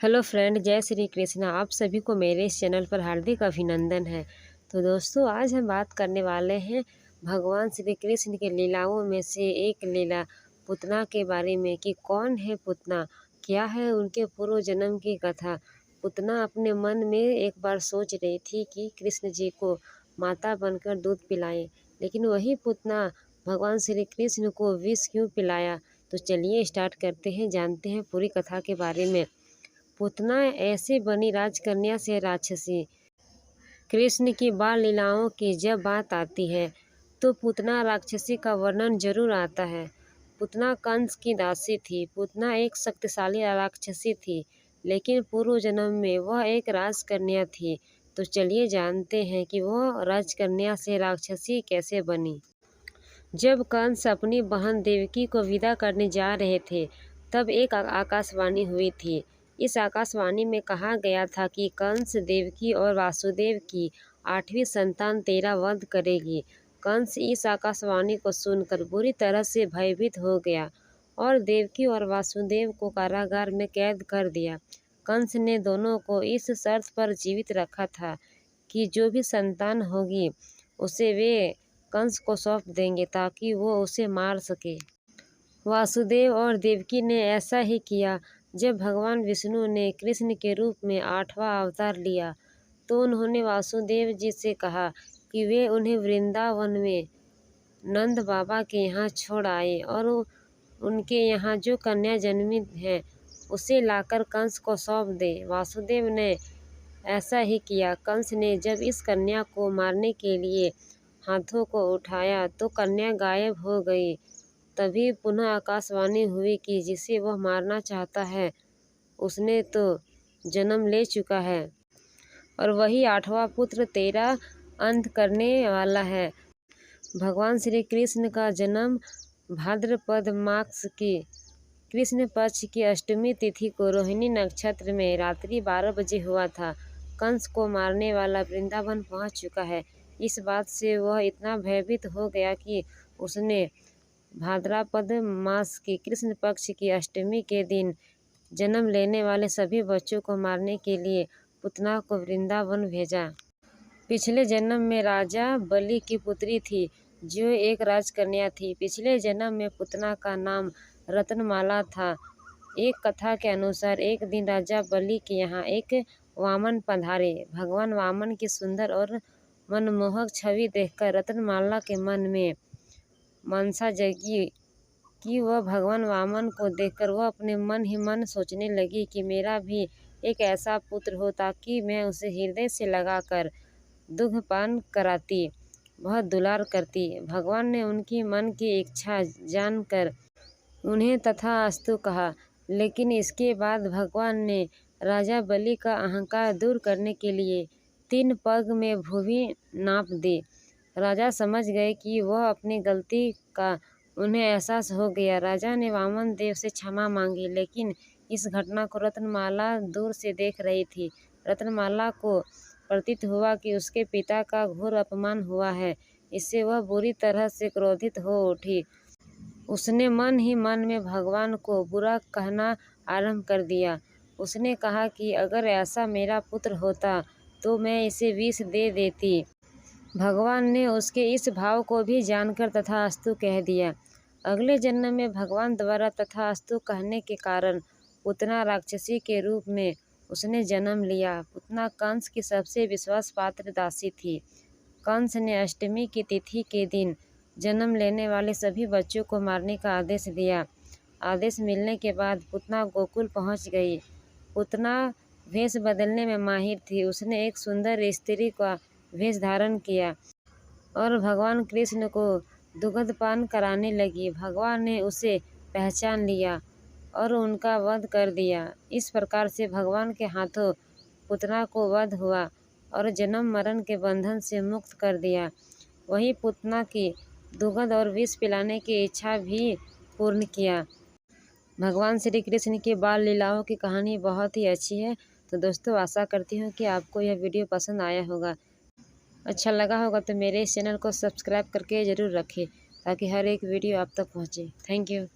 Hello friend, जय श्री कृष्णा। आप सभी को मेरे इस चैनल पर हार्दिक अभिनंदन है। तो दोस्तों, आज हम बात करने वाले हैं भगवान श्री कृष्ण के लीलाओं में से एक लीला पूतना के बारे में कि कौन है पूतना, क्या है उनके पूर्व जन्म की कथा। पूतना अपने मन में एक बार सोच रही थी कि कृष्ण जी को माता बनकर दूध पिलाएं, लेकिन वही पूतना भगवान श्री कृष्ण को विष क्यों पिलाया। तो चलिए स्टार्ट करते हैं, जानते हैं पूरी कथा के बारे में। पूतना ऐसे बनी राजकन्या से राक्षसी। कृष्ण की बाल लीलाओं की जब बात आती है तो पूतना राक्षसी का वर्णन जरूर आता है। पूतना कंस की दासी थी। पूतना एक शक्तिशाली राक्षसी थी, लेकिन पूर्व जन्म में वह एक राजकन्या थी। तो चलिए जानते हैं कि वह राजकन्या से राक्षसी कैसे बनी। जब कंस अपनी बहन देवकी को विदा करने जा रहे थे, तब एक आकाशवाणी हुई थी। इस आकाशवाणी में कहा गया था कि कंस देवकी और वासुदेव की 8वीं संतान तेरा वध करेगी। कंस इस आकाशवाणी को सुनकर बुरी तरह से भयभीत हो गया और देवकी और वासुदेव को कारागार में कैद कर दिया। कंस ने दोनों को इस शर्त पर जीवित रखा था कि जो भी संतान होगी उसे वे कंस को सौंप देंगे ताकि वो उसे मार सके। वासुदेव और देवकी ने ऐसा ही किया। जब भगवान विष्णु ने कृष्ण के रूप में 8वां अवतार लिया तो उन्होंने वासुदेव जी से कहा कि वे उन्हें वृंदावन में नंद बाबा के यहाँ छोड़ आए और उनके यहाँ जो कन्या जन्मी है उसे लाकर कंस को सौंप दे। वासुदेव ने ऐसा ही किया। कंस ने जब इस कन्या को मारने के लिए हाथों को उठाया तो कन्या गायब हो गई। तभी पुनः आकाशवाणी हुई कि जिसे वह मारना चाहता है उसने तो जन्म ले चुका है और वही 8वां पुत्र तेरा अंत करने वाला है। भगवान श्री कृष्ण का जन्म भाद्रपद मास की कृष्ण पक्ष की अष्टमी तिथि को रोहिणी नक्षत्र में रात्रि 12 बजे हुआ था। कंस को मारने वाला वृंदावन पहुंच चुका है। इस बात से वह इतना भयभीत हो गया कि उसने भाद्रपद मास की कृष्ण पक्ष की अष्टमी के दिन जन्म लेने वाले सभी बच्चों को मारने के लिए पूतना को वृंदावन भेजा। पिछले जन्म में राजा बलि की पुत्री थी जो एक राजकन्या थी। पिछले जन्म में पूतना का नाम रत्नमाला था। एक कथा के अनुसार एक दिन राजा बलि के यहाँ एक वामन पधारे। भगवान वामन की सुंदर और मनमोहक छवि देखकर रत्नमाला के मन में मनसा जगी कि वह भगवान वामन को देखकर वह अपने मन ही मन सोचने लगी कि मेरा भी एक ऐसा पुत्र हो ताकि मैं उसे हृदय से लगाकर दुग्धपान कराती, बहुत दुलार करती। भगवान ने उनकी मन की इच्छा जानकर उन्हें तथास्तु कहा, लेकिन इसके बाद भगवान ने राजा बलि का अहंकार दूर करने के लिए 3 पग में भूमि नाप दी। राजा समझ गए कि वह अपनी गलती का उन्हें एहसास हो गया। राजा ने वामन देव से क्षमा मांगी, लेकिन इस घटना को रत्नमाला दूर से देख रही थी। रत्नमाला को प्रतीत हुआ कि उसके पिता का घोर अपमान हुआ है। इससे वह बुरी तरह से क्रोधित हो उठी। उसने मन ही मन में भगवान को बुरा कहना आरंभ कर दिया। उसने कहा कि अगर ऐसा मेरा पुत्र होता तो मैं इसे विष दे देती। भगवान ने उसके इस भाव को भी जानकर तथास्तु कह दिया। अगले जन्म में भगवान द्वारा तथास्तु कहने के कारण पूतना राक्षसी के रूप में उसने जन्म लिया। पूतना कंस की सबसे विश्वास पात्र दासी थी। कंस ने अष्टमी की तिथि के दिन जन्म लेने वाले सभी बच्चों को मारने का आदेश दिया। आदेश मिलने के बाद पूतना गोकुल पहुंच गई। पूतना वेश बदलने में माहिर थी। उसने एक सुंदर स्त्री का वेश धारण किया और भगवान कृष्ण को दुग्धपान कराने लगी। भगवान ने उसे पहचान लिया और उनका वध कर दिया। इस प्रकार से भगवान के हाथों पूतना को वध हुआ और जन्म मरण के बंधन से मुक्त कर दिया। वही पूतना की दुग्ध और विष पिलाने की इच्छा भी पूर्ण किया। भगवान श्री कृष्ण की बाल लीलाओं की कहानी बहुत ही अच्छी है। तो दोस्तों, आशा करती हूँ कि आपको यह वीडियो पसंद आया होगा। अच्छा लगा होगा तो मेरे इस चैनल को सब्सक्राइब करके ज़रूर रखें ताकि हर एक वीडियो आप तक पहुँचे। Thank you.